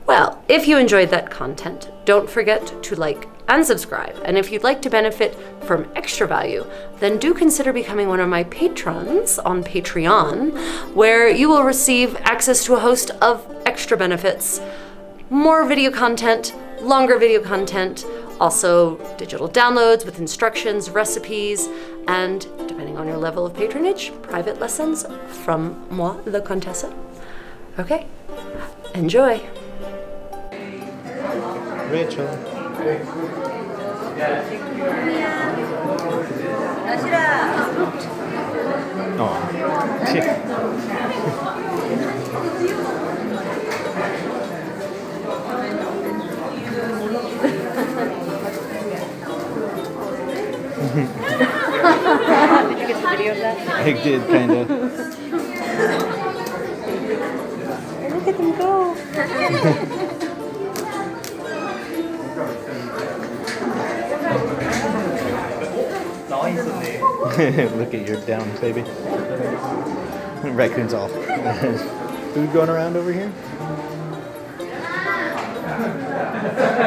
Well, if you enjoyed that content, don't forget to like and subscribe. And if you'd like to benefit from extra value, then do consider becoming one of my patrons on Patreon, where you will receive access to a host of extra benefits, more video content, longer video content, also digital downloads with instructions, recipes, and depending on your level of patronage, private lessons from moi, the Contessa. Okay, enjoy. Rachel. Did you get the video of that? I did, kind of. Look at them go. Look at your downs, baby. Raccoon's off. Food going around over here?